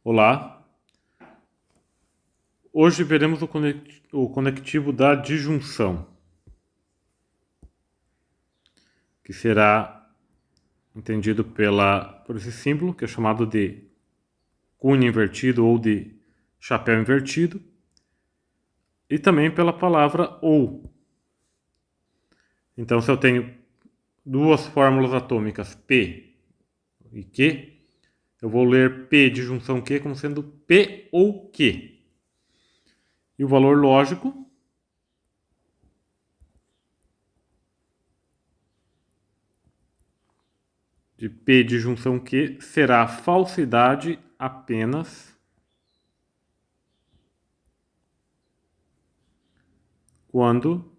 Olá, hoje veremos o conectivo da disjunção, que será entendido por esse símbolo, que é chamado de cunha invertido ou de chapéu invertido, e também pela palavra ou. Então, se eu tenho duas fórmulas atômicas P e Q, eu vou ler P disjunção Q como sendo P ou Q. E o valor lógico de P disjunção Q será falsidade apenas quando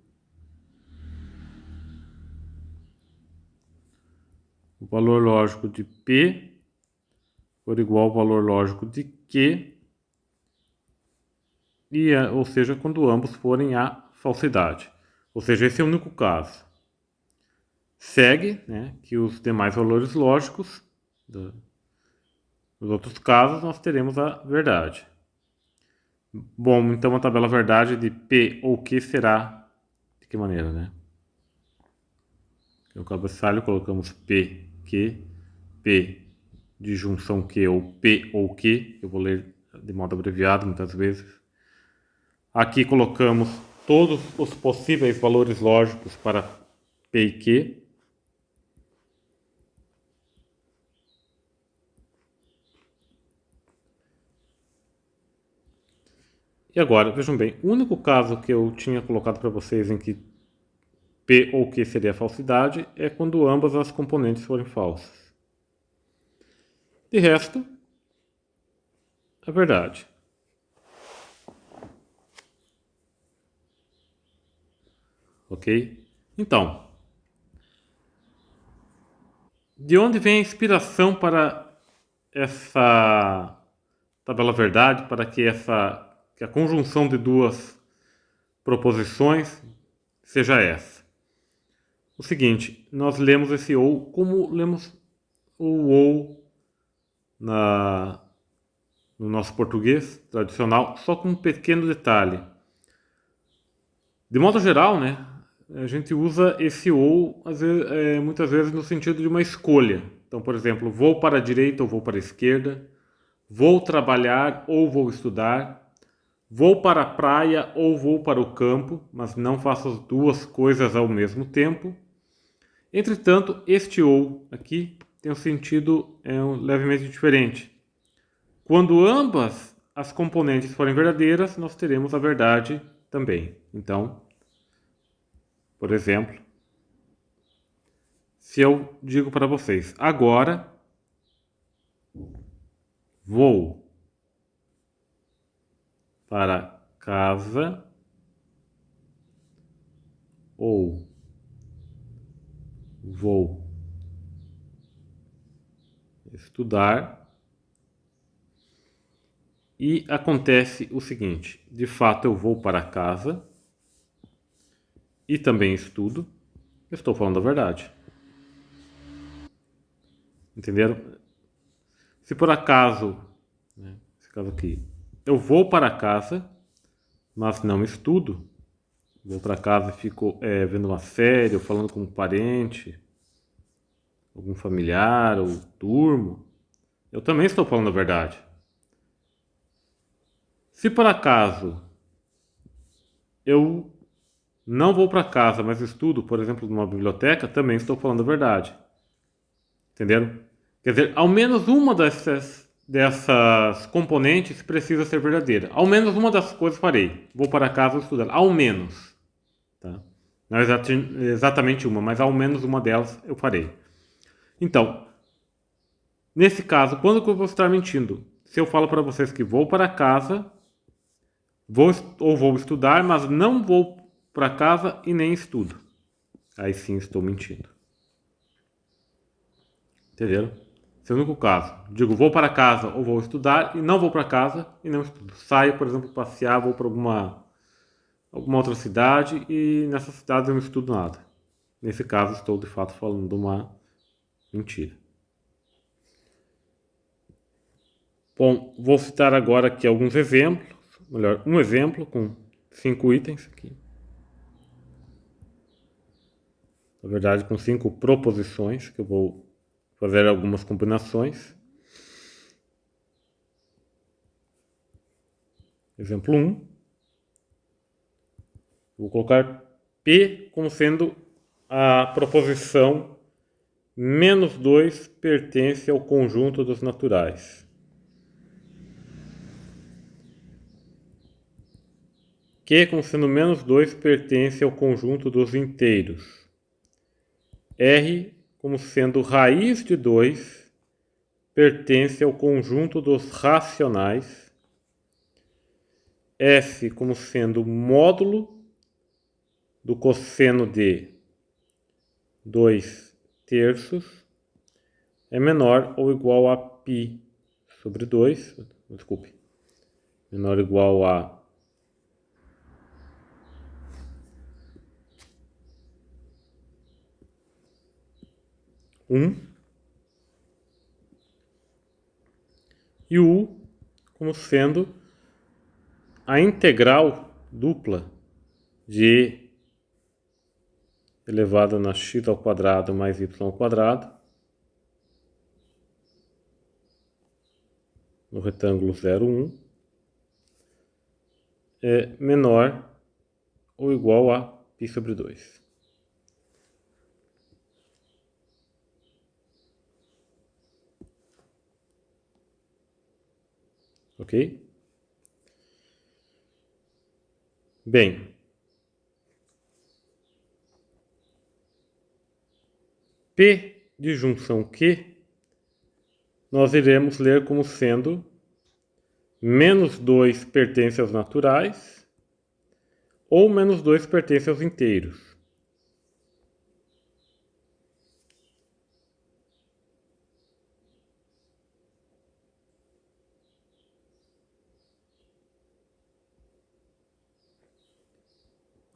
o valor lógico de P for igual ao valor lógico de Q, ou seja, quando ambos forem a falsidade. Ou seja, esse é o único caso. Segue, que os demais valores lógicos dos outros casos nós teremos a verdade. Bom, então a tabela verdade de P ou Q será de que maneira, né? No cabeçalho colocamos P, Q, P disjunção Q ou P ou Q, eu vou ler de modo abreviado muitas vezes. Aqui colocamos todos os possíveis valores lógicos para P e Q. E agora, vejam bem, o único caso que eu tinha colocado para vocês em que P ou Q seria falsidade é quando ambas as componentes forem falsas. De resto, é verdade. Ok? Então, de onde vem a inspiração para essa tabela verdade, para que a conjunção de duas proposições seja essa? O seguinte, nós lemos esse ou como lemos o ou no nosso português tradicional, só com um pequeno detalhe. De modo geral, a gente usa esse ou muitas vezes no sentido de uma escolha. Então, por exemplo, vou para a direita ou vou para a esquerda, vou trabalhar ou vou estudar, vou para a praia ou vou para o campo, mas não faço as duas coisas ao mesmo tempo. Entretanto, este ou aqui tem um sentido levemente diferente. Quando ambas as componentes forem verdadeiras, nós teremos a verdade também. Então, por exemplo, se eu digo para vocês, agora vou para casa ou vou estudar, e acontece o seguinte, de fato eu vou para casa e também estudo, eu estou falando a verdade. Entenderam? Se por acaso, esse caso aqui, eu vou para casa, mas não estudo, vou para casa e fico vendo uma série, ou falando com um parente, algum familiar, ou durmo, eu também estou falando a verdade. Se por acaso eu não vou para casa, mas estudo, por exemplo, numa biblioteca, também estou falando a verdade. Entenderam? Quer dizer, ao menos uma dessas componentes precisa ser verdadeira. Ao menos uma das coisas farei. Vou para casa estudar. Ao menos. Tá? Não é exatamente uma, mas ao menos uma delas eu farei. Então, nesse caso, quando que eu vou estar mentindo? Se eu falo para vocês que vou para casa, vou estudar, mas não vou para casa e nem estudo. Aí sim estou mentindo. Entenderam? Esse é o único caso. Digo, vou para casa ou vou estudar e não vou para casa e não estudo. Saio, por exemplo, passear, vou para alguma outra cidade e nessa cidade eu não estudo nada. Nesse caso, estou de fato falando uma mentira. Bom, vou citar agora aqui alguns exemplos, melhor, um exemplo com 5 itens aqui. Na verdade, com 5 proposições, que eu vou fazer algumas combinações. Exemplo 1. Vou colocar P como sendo a proposição menos 2 pertence ao conjunto dos naturais. Q como sendo menos 2 pertence ao conjunto dos inteiros. R como sendo raiz de 2 pertence ao conjunto dos racionais. F como sendo módulo do cosseno de 2 terços é menor ou igual a π sobre 2, desculpe, menor ou igual a 1, e o U como sendo a integral dupla de elevado a x ao quadrado mais y ao quadrado no retângulo 0, 1 é menor ou igual a π sobre 2. Ok? Bem, P de junção Q nós iremos ler como sendo menos 2 pertence aos naturais ou menos 2 pertence aos inteiros.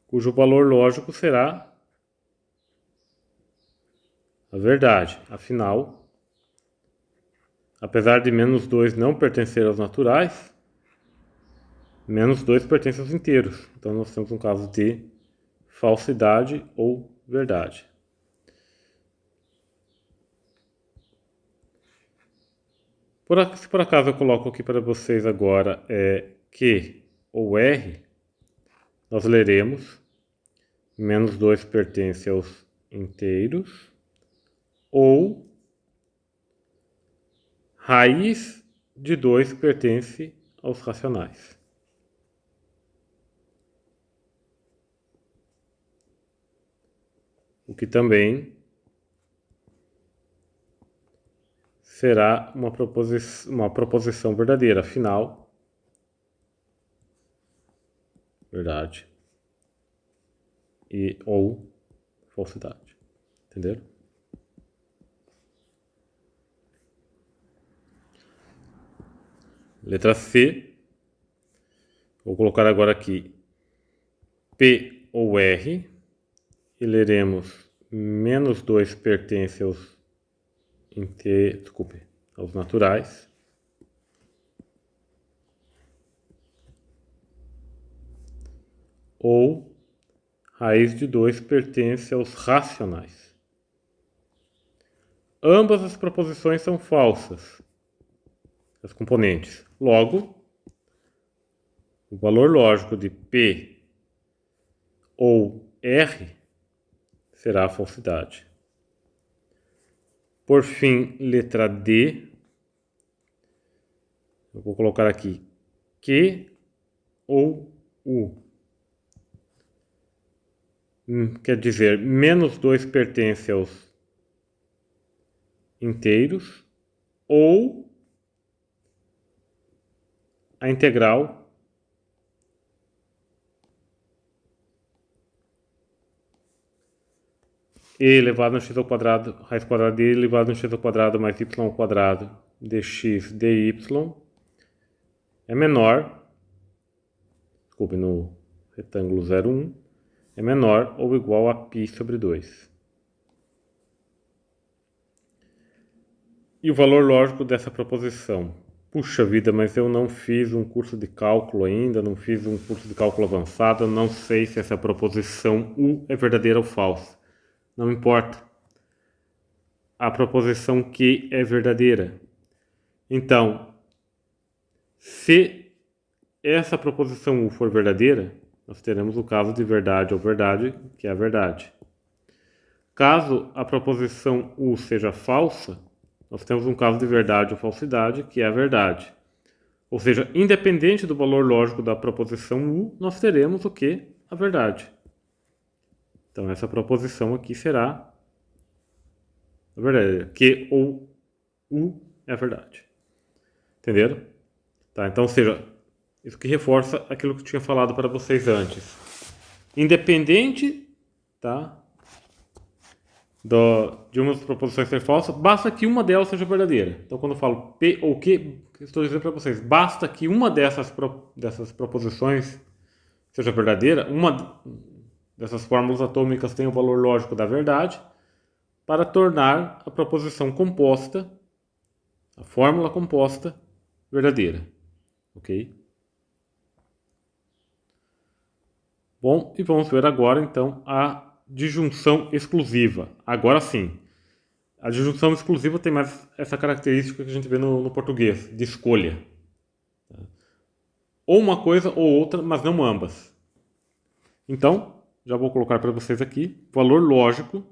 Cujo valor lógico será a verdade. Afinal, apesar de menos 2 não pertencer aos naturais, menos 2 pertence aos inteiros. Então, nós temos um caso de falsidade ou verdade. Se por acaso eu coloco aqui para vocês agora Q ou R, nós leremos menos 2 pertence aos inteiros ou raiz de 2 pertence aos racionais. O que também será uma proposição verdadeira. Afinal, verdade e ou falsidade. Entenderam? Letra C. Vou colocar agora aqui P ou R e leremos menos 2 pertence aos aos naturais. Ou raiz de 2 pertence aos racionais. Ambas as proposições são falsas, as componentes. Logo, o valor lógico de P ou R será a falsidade. Por fim, letra D. Eu vou colocar aqui Q ou U. Quer dizer, menos 2 pertence aos inteiros ou a integral e elevado a x ao quadrado, raiz quadrada de elevado a x ao quadrado mais y ao quadrado dx dy é menor, desculpe, no retângulo 0, 1, é menor ou igual a π sobre 2. E o valor lógico dessa proposição Puxa vida, mas eu não fiz um curso de cálculo ainda, não fiz um curso de cálculo avançado, eu não sei se essa proposição U é verdadeira ou falsa. Não importa. A proposição Q é verdadeira. Então, se essa proposição U for verdadeira, nós teremos o caso de verdade ou verdade, que é a verdade. Caso a proposição U seja falsa, nós temos um caso de verdade ou falsidade, que é a verdade. Ou seja, independente do valor lógico da proposição U, nós teremos o que? A verdade. Então, essa proposição aqui será a verdade. Q ou U é a verdade. Entenderam? Tá, então, ou seja, isso que reforça aquilo que eu tinha falado para vocês antes. Independente, tá, de uma das proposições ser falsa, basta que uma delas seja verdadeira. Então, quando eu falo P ou Q, estou dizendo para vocês, basta que uma dessas proposições seja verdadeira, uma dessas fórmulas atômicas tenha o valor lógico da verdade, para tornar a proposição composta, a fórmula composta, verdadeira. Ok? Bom, e vamos ver agora, então, a disjunção exclusiva. Agora sim. A disjunção exclusiva tem mais essa característica que a gente vê no português, de escolha. Ou uma coisa ou outra, mas não ambas. Então, já vou colocar para vocês aqui, valor lógico.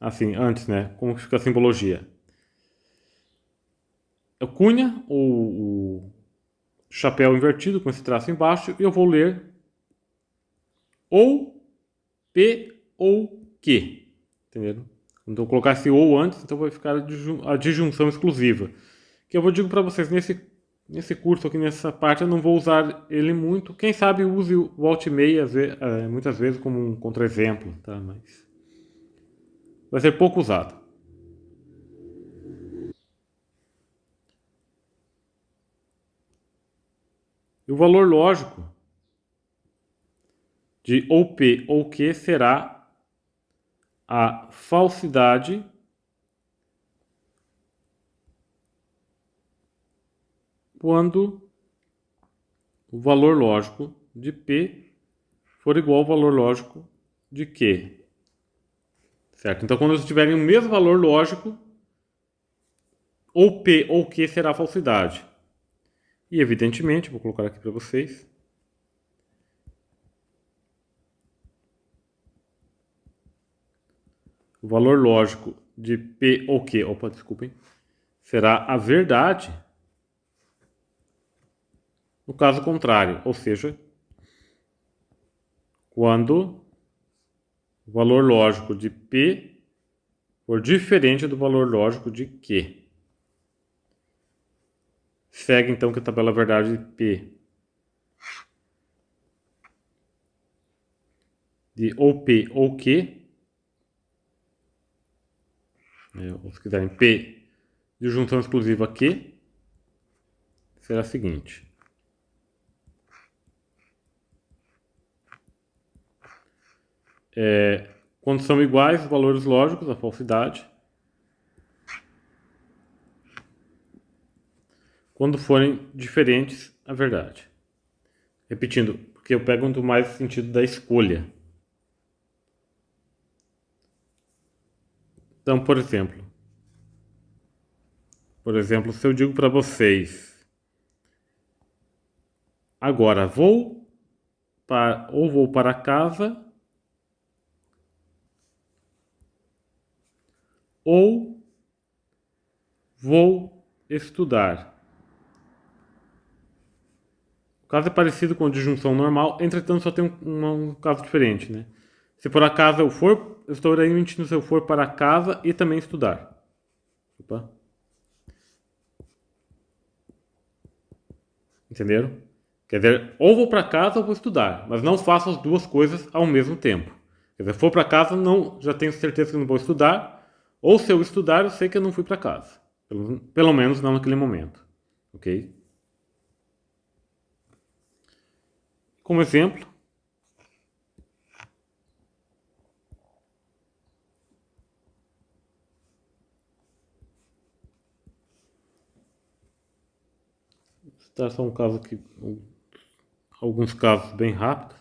Assim, antes, né? Como fica a simbologia? É o cunha, o chapéu invertido com esse traço embaixo, e eu vou ler ou P ou Q. Entenderam? Então, eu colocar esse ou antes, então vai ficar a disjunção exclusiva. Que eu vou digo para vocês, nesse curso aqui, nessa parte, eu não vou usar ele muito. Quem sabe use o volt e meia muitas vezes como um contra-exemplo, tá? Mas vai ser pouco usado. E o valor lógico de ou P ou Q será a falsidade quando o valor lógico de P for igual ao valor lógico de Q. Certo? Então, quando eles tiverem o mesmo valor lógico, ou P ou Q será a falsidade. E, evidentemente, vou colocar aqui para vocês, o valor lógico de P ou Q, desculpem, será a verdade no caso contrário, ou seja, quando o valor lógico de P for diferente do valor lógico de Q. Segue então que a tabela verdade de P de ou P ou Q, ou se quiserem P de junção exclusiva Q, será a seguinte. Quando são iguais os valores lógicos, a falsidade. Quando forem diferentes, a verdade. Repetindo, porque eu pego muito mais o sentido da escolha. Então, por exemplo, se eu digo para vocês, agora vou para casa ou vou estudar. O caso é parecido com a disjunção normal, entretanto só tem um caso diferente, né? Se por acaso eu estou emitindo se eu for para casa e também estudar. Opa. Entenderam? Quer dizer, ou vou para casa ou vou estudar, mas não faço as duas coisas ao mesmo tempo. Quer dizer, for para casa, não, já tenho certeza que não vou estudar, ou se eu estudar, eu sei que eu não fui para casa. Pelo menos não naquele momento. Ok? Como exemplo, citar só um caso aqui, alguns casos bem rápidos.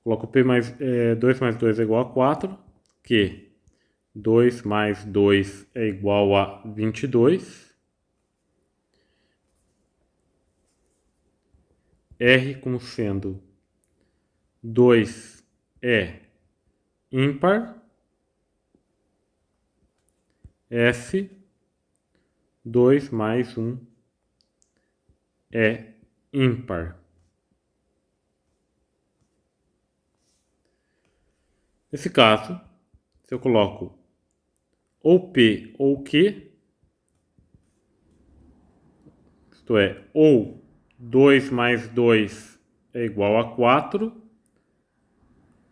Coloco P mais 2 mais 2 é igual a 4, que 2 mais 2 é igual a 22. R como sendo 2 é ímpar. F 2 mais 1 é ímpar. Nesse caso, se eu coloco ou P ou Q, isto é, ou 2 mais 2 é igual a 4,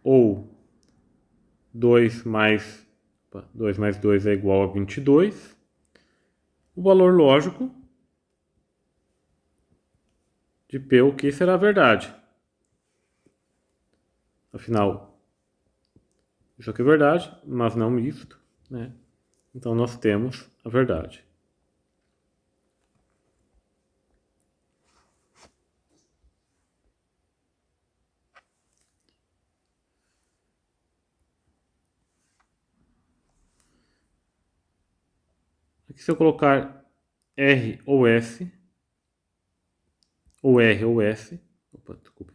ou 2 mais 2 é igual a 22, o valor lógico de P ou Q será a verdade. Afinal, isso aqui é verdade, mas não misto, né? Então nós temos a verdade. Aqui se eu colocar R ou S, ou R ou S, opa, desculpa.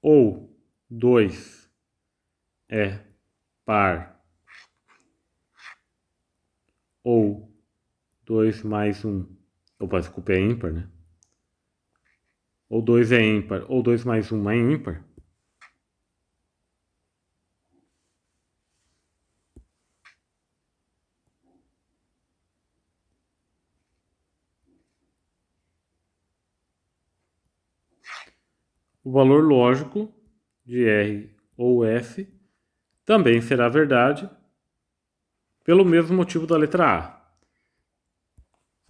Ou 2 é par, ou 2 mais 1, opa, desculpa, é ímpar, né? Ou 2 é ímpar, ou 2 mais 1 é ímpar. O valor lógico de R ou S também será verdade, pelo mesmo motivo da letra A.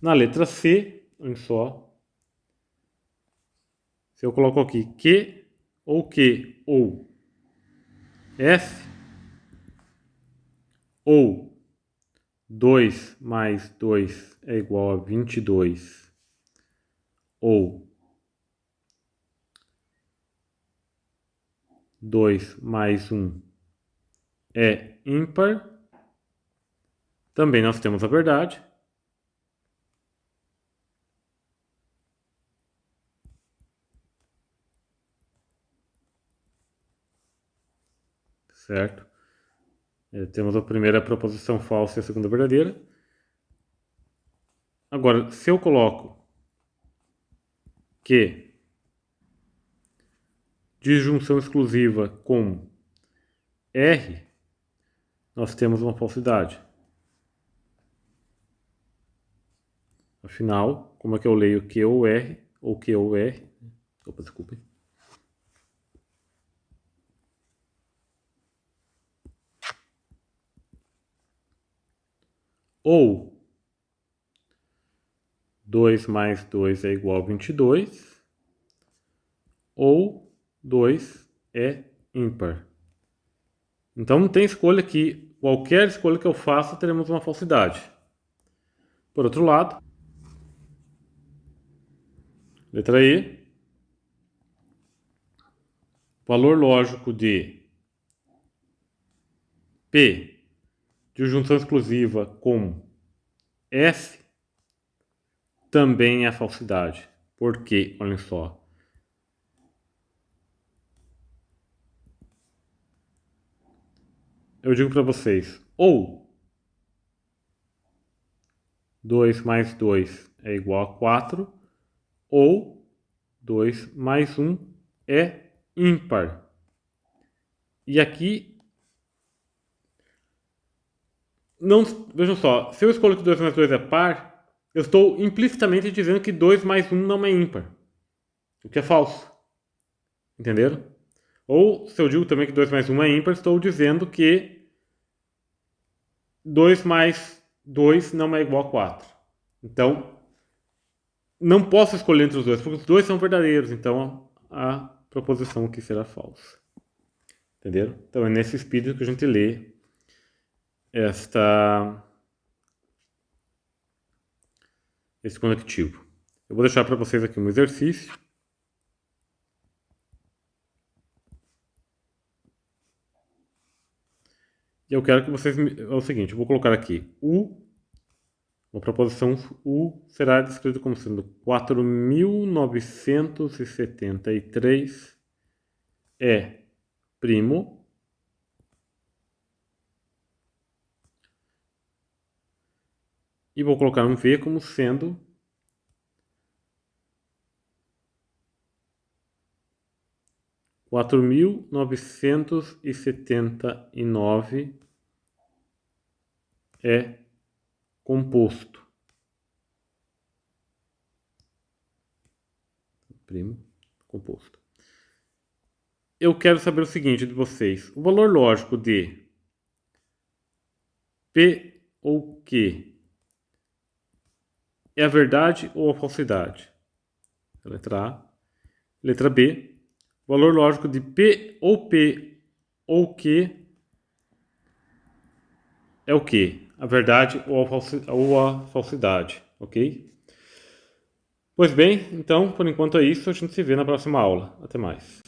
Na letra C, olha só, se eu coloco aqui Q ou S, ou 2 mais 2 é igual a 22, ou 2 mais 1 é ímpar, também nós temos a verdade. Certo? Temos a primeira proposição falsa e a segunda verdadeira. Agora, se eu coloco que disjunção exclusiva com R, nós temos uma falsidade. Afinal, como é que eu leio Q ou R, ou Q ou R? Opa, desculpe. Ou 2 mais 2 é igual a 22, ou 2 é ímpar. Então não tem escolha aqui. Qualquer escolha que eu faça, teremos uma falsidade. Por outro lado, letra E, valor lógico de P, disjunção exclusiva com S, também é falsidade. Por quê? Olhem só. Eu digo para vocês, ou 2 mais 2 é igual a 4, ou 2 mais 1 é ímpar. E aqui, não, vejam só, se eu escolho que 2 mais 2 é par, eu estou implicitamente dizendo que 2 mais 1 não é ímpar, o que é falso. Entenderam? Ou, se eu digo também que 2 mais 1 é ímpar, estou dizendo que 2 mais 2 não é igual a 4. Então, não posso escolher entre os dois, porque os dois são verdadeiros. Então, a proposição aqui será falsa. Entenderam? Então é nesse espírito que a gente lê esse conectivo. Eu vou deixar para vocês aqui um exercício. E eu quero que vocês... É o seguinte, eu vou colocar aqui uma proposição U será descrita como sendo 4.973 é primo e vou colocar um V como sendo 4.979 é composto. Primo, composto. Eu quero saber o seguinte de vocês. O valor lógico de P ou Q é a verdade ou a falsidade? Letra A. Letra B. O valor lógico de P ou Q é o quê? A verdade ou a falsidade, ok? Pois bem, então, por enquanto é isso. A gente se vê na próxima aula. Até mais.